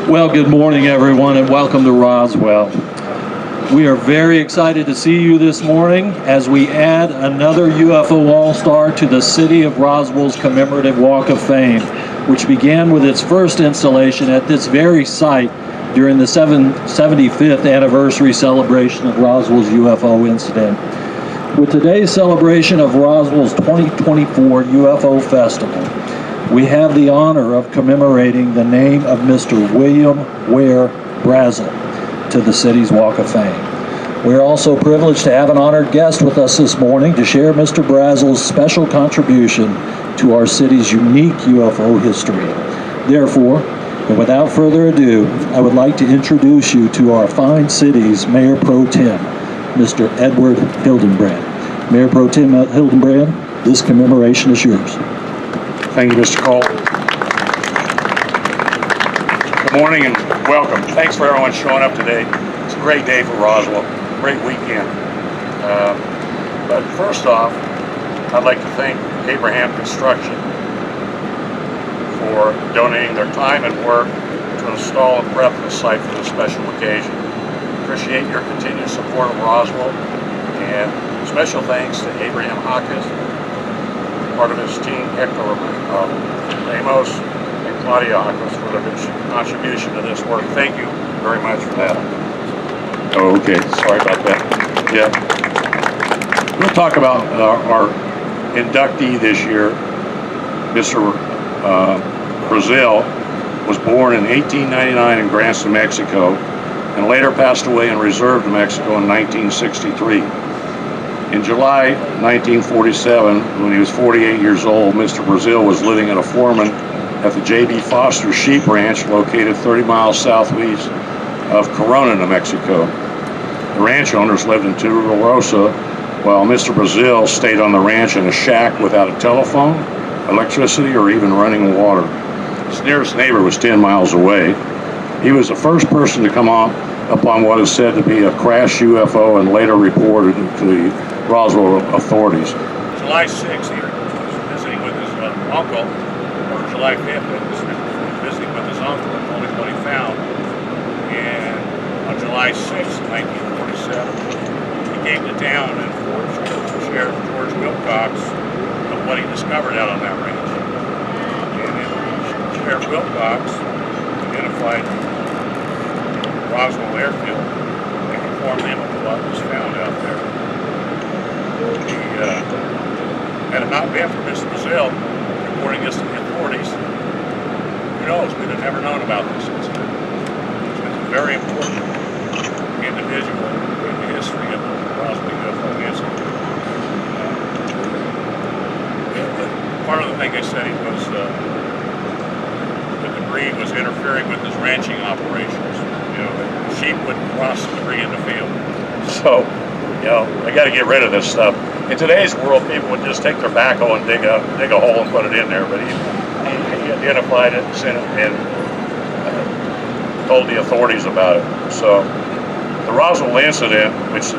Well, good morning, everyone, and welcome to Roswell. We are very excited to see you this morning as we add another UFO All-Star to the City of Roswell's commemorative Walk of Fame, which began with its first installation at this very site during the 75th anniversary celebration of Roswell's UFO incident. With today's celebration of Roswell's 2024 UFO Festival, we have the honor of commemorating the name of Mr. William Ware Brazel to the city's Walk of Fame. We're also privileged to have an honored guest with us this morning to share Mr. Brazel's special contribution to our city's unique UFO history. Therefore, and without further ado, I would like to introduce you to our fine city's Mayor Pro Tem, Mr. Edward Heldenbrand. Mayor Pro Tem Heldenbrand, this commemoration is yours. Thank you, Mr. Cole. Good morning and welcome. Thanks for everyone showing up today. It's a great day for Roswell, great weekend. But first off, I'd like to thank Abraham Construction for donating their time and work to install and prep the site for this special occasion. Appreciate your continued support of Roswell, and special thanks to Abraham Hawkins, part of his team, Hector Ramos, and Claudia Hawkins for their contribution to this work. Thank you very much for that. Oh, okay. Sorry about that. Yeah. We'll talk about our inductee this year. Mr. Brazel was born in 1899 in Grants, New Mexico, and later passed away in Reserve, New Mexico in 1963. In July 1947, when he was 48 years old, Mr. Brazel was living in a foreman at the J.B. Foster Sheep Ranch located 30 miles southeast of Corona, New Mexico. The ranch owners lived in Tularosa, while Mr. Brazel stayed on the ranch in a shack without a telephone, electricity, or even running water. His nearest neighbor was 10 miles away. He was the first person to come upon what is said to be a crash UFO and later reported to the Roswell authorities. July 6th, he was visiting with his uncle, or July 5th, he was visiting with his uncle and told him what he found. And on July 6th, 1947, he came to town and informed Sheriff George Wilcox of what he discovered out on that range. And then Sheriff Wilcox identified Roswell Airfield and informed them of what was found out there. Had it not been for Mr. Brazel reporting this to the authorities, who knows, we'd have never known about this incident. He's a very important individual in the history of the Roswell UFO incident. Part of the thing they said he was, the debris was interfering with his ranching operations. You know, the sheep wouldn't cross the debris in the field. So, you know, they got to get rid of this stuff. In today's world, people would just take their backhoe and dig a hole and put it in there, but he identified it and sent it and told the authorities about it. So the Roswell incident, which the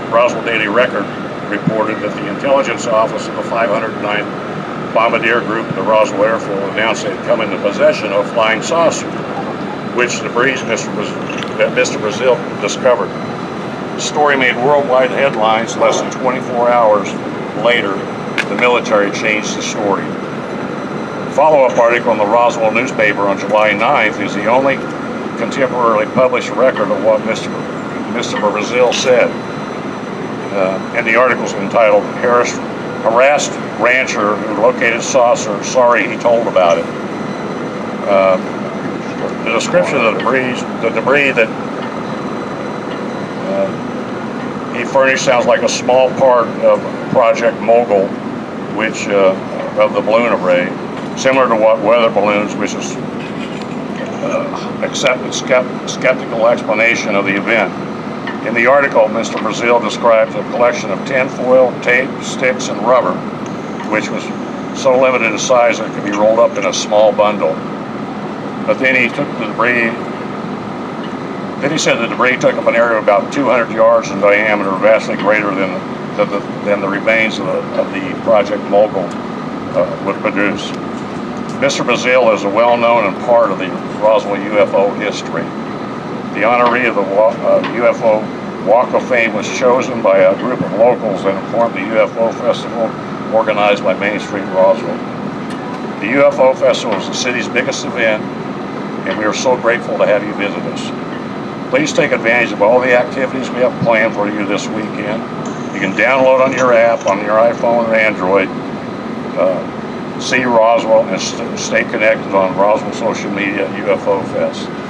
Roswell Daily Record reported that the intelligence office of the 509th Bombardier Group at the Roswell Airfield announced they had come into possession of a flying saucer, which debris that Mr. Brazel discovered. The story made worldwide headlines. Less than 24 hours later, the military changed the story. A follow-up article in the Roswell newspaper on July 9th is the only contemporarily published record of what Mr. Brazel said. And the article is entitled, Harassed Rancher Who Located Saucer, Sorry He Told About It. The description of the debris that he furnished sounds like a small part of Project Mogul, which of the balloon array, similar to what weather balloons, which is accepted skeptical explanation of the event. In the article, Mr. Brazel describes a collection of tinfoil, tape, sticks, and rubber, which was so limited in size that it could be rolled up in a small bundle. But then he took the debris. Then he said the debris took up an area of about 200 yards in diameter, vastly greater than the remains of the Project Mogul would produce. Mr. Bazile is a well-known and part of the Roswell UFO history. The honoree of the UFO Walk of Fame was chosen by a group of locals that informed the UFO Festival organized by Main Street Roswell. The UFO Festival is the city's biggest event, and we are so grateful to have you visit us. Please take advantage of all the activities we have planned for you this weekend. You can download on your app, on your iPhone and Android, see Roswell, and stay connected on Roswell social media UFO Fest.